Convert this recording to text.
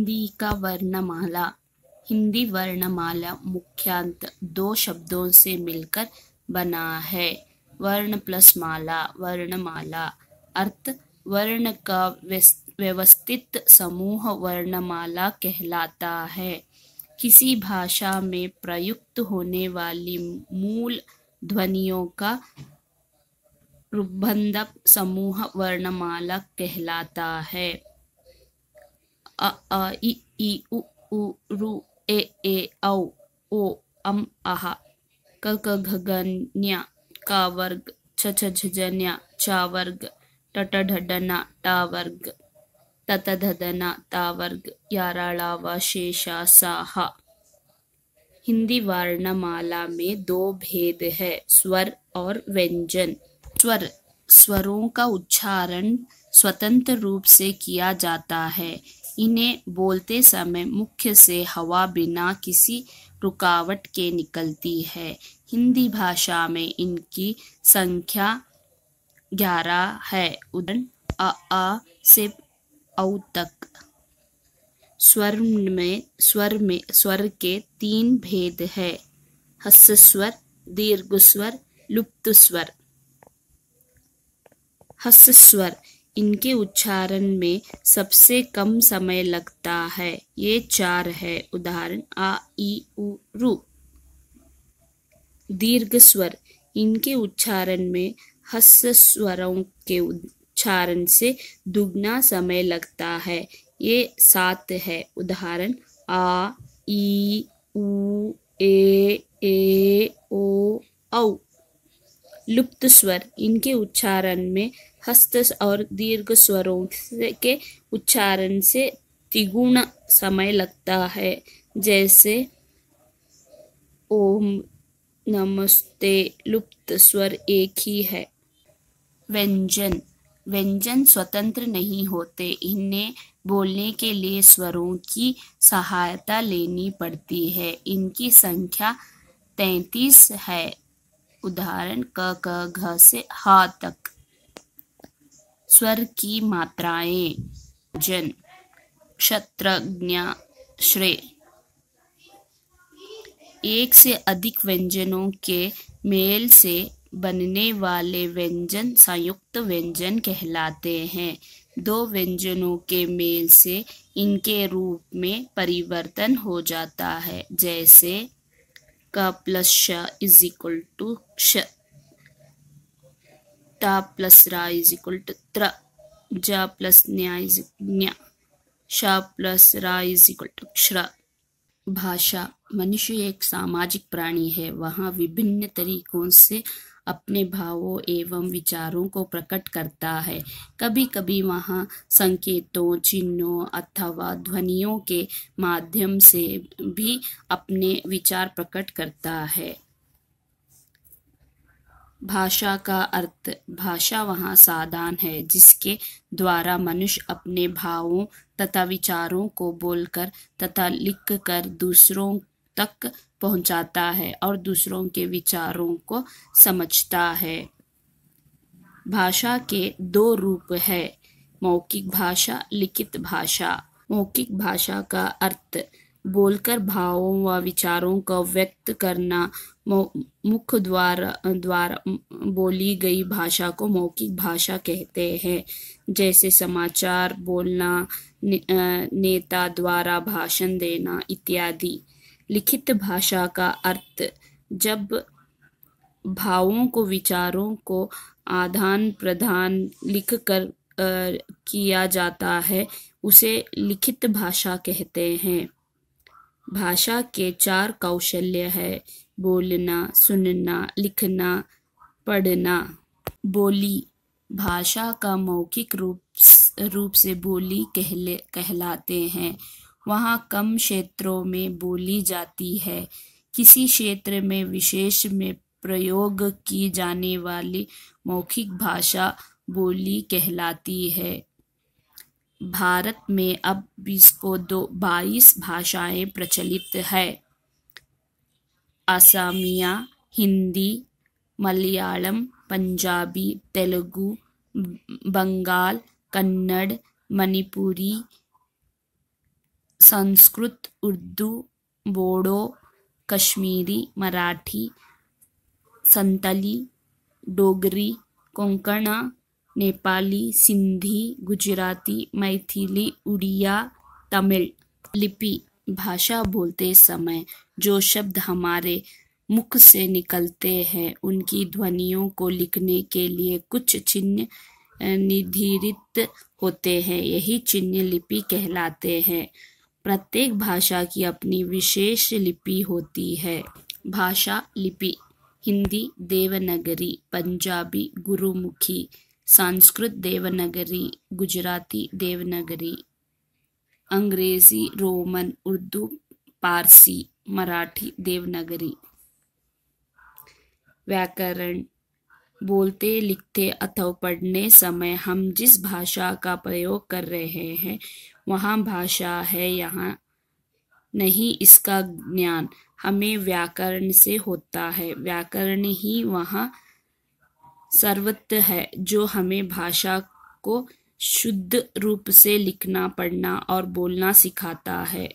हिंदी का वर्णमाला। हिंदी वर्णमाला मुख्यतः दो शब्दों से मिलकर बना है। वर्ण प्लस माला, वर्णमाला। अर्थ: वर्ण का व्यवस्थित समूह वर्णमाला कहलाता है। किसी भाषा में प्रयुक्त होने वाली मूल ध्वनियों का रूपबद्ध समूह वर्णमाला कहलाता है। अ आ इ ई उ ऊ ऋ ए औ ओ अः क ख ग घ ञ क वर्ग छ छ झ झ ञ छ वर्ग ट ट ढ ढ न ट वर्ग त त ध ध न त वर्ग य र ळ व शेष स ह। हिंदी वर्णमाला में दो भेद है: स्वर और व्यंजन। स्वर: स्वरों का उच्चारण स्वतंत्र रूप से किया जाता है। इन्हें बोलते समय मुख से हवा बिना किसी रुकावट के निकलती है। हिंदी भाषा में इनकी संख्या 11 है। उदाहरण: अ आ से औ तक। स्वर के 3 भेद है: ह्रस्व स्वर, दीर्घ स्वर, लुप्त स्वर। ह्रस्व स्वर: इनके उच्चारण में सबसे कम समय लगता है। ये 4 है। उदाहरण: आ ई उ ऋ। दीर्घ स्वर: इनके उच्चारण में ह्रस्व स्वरों के उच्चारण से दुगना समय लगता है। ये 7 है। उदाहरण: आ ई उ ए ओ औ। लुप्त स्वर: इनके उच्चारण में ह्रस्व और दीर्घ स्वरों के उच्चारण से तिगुना समय लगता है। जैसे ओम, नमस्ते। लुप्त स्वर एक ही है। व्यंजन: व्यंजन स्वतंत्र नहीं होते। इन्हें बोलने के लिए स्वरों की सहायता लेनी पड़ती है। इनकी संख्या 33 है। उदाहरण: क ख घ से ह तक। स्वर की मात्राएं। जन, क्षत्र, ज्ञ, श्रेय। एक से अधिक व्यंजनों के मेल से बनने वाले व्यंजन संयुक्त व्यंजन कहलाते हैं। 2 व्यंजनों के मेल से इनके रूप में परिवर्तन हो जाता है। जैसे क प्लस श इक्वल टू क्ष, ट प्लस र इक्वल टू त्र, ज प्लस न्य, श प्लस र इक्वल टू क्ष्र। भाषा: मनुष्य एक सामाजिक प्राणी है। वह विभिन्न तरीकों से अपने भावों एवं विचारों को प्रकट करता है। कभी कभी वह संकेतों, चिन्हों अथवा ध्वनियों के माध्यम से भी अपने विचार प्रकट करता है। भाषा का अर्थ: भाषा वह साधन है जिसके द्वारा मनुष्य अपने भावों तथा विचारों को बोलकर तथा लिखकर दूसरों तक पहुंचाता है और दूसरों के विचारों को समझता है। भाषा के 2 रूप है: मौखिक भाषा, लिखित भाषा। मौखिक भाषा का अर्थ बोलकर भावों व विचारों को व्यक्त करना। मुख द्वारा बोली गई भाषा को मौखिक भाषा कहते हैं। जैसे समाचार बोलना, नेता द्वारा भाषण देना इत्यादि। लिखित भाषा का अर्थ जब भावों को, विचारों को आदान प्रदान लिखकर किया जाता है, उसे लिखित भाषा कहते हैं। भाषा के 4 कौशल्य है: बोलना, सुनना, लिखना, पढ़ना। बोली: भाषा का मौखिक रूप से बोली कहलाते हैं। वह कम क्षेत्रों में बोली जाती है। किसी क्षेत्र में विशेष में प्रयोग की जाने वाली मौखिक भाषा बोली कहलाती है। भारत में अब इसको 22 भाषाएं प्रचलित है: असमिया, हिंदी, मलयालम, पंजाबी, तेलुगु, बंगाल, कन्नड़, मणिपुरी, संस्कृत, उर्दू, बोडो, कश्मीरी, मराठी, संताली, डोगरी, कोंकणा, नेपाली, सिंधी, गुजराती, मैथिली, उड़िया, तमिल। लिपि भाषा बोलते समय जो शब्द हमारे मुख से निकलते हैं उनकी ध्वनियों को लिखने के लिए कुछ चिन्ह निर्धारित होते हैं। यही चिन्ह लिपि कहलाते हैं। प्रत्येक भाषा की अपनी विशेष लिपि होती है। भाषा लिपि: हिंदी देवनागरी, पंजाबी गुरुमुखी, संस्कृत देवनागरी, गुजराती देवनागरी, अंग्रेजी रोमन, उर्दू पारसी, मराठी देवनागरी। व्याकरण: बोलते, लिखते अथवा पढ़ने समय हम जिस भाषा का प्रयोग कर रहे हैं वहाँ भाषा है, यहाँ नहीं। इसका ज्ञान हमें व्याकरण से होता है। व्याकरण ही वहाँ सर्वत्र है जो हमें भाषा को शुद्ध रूप से लिखना, पढ़ना और बोलना सिखाता है।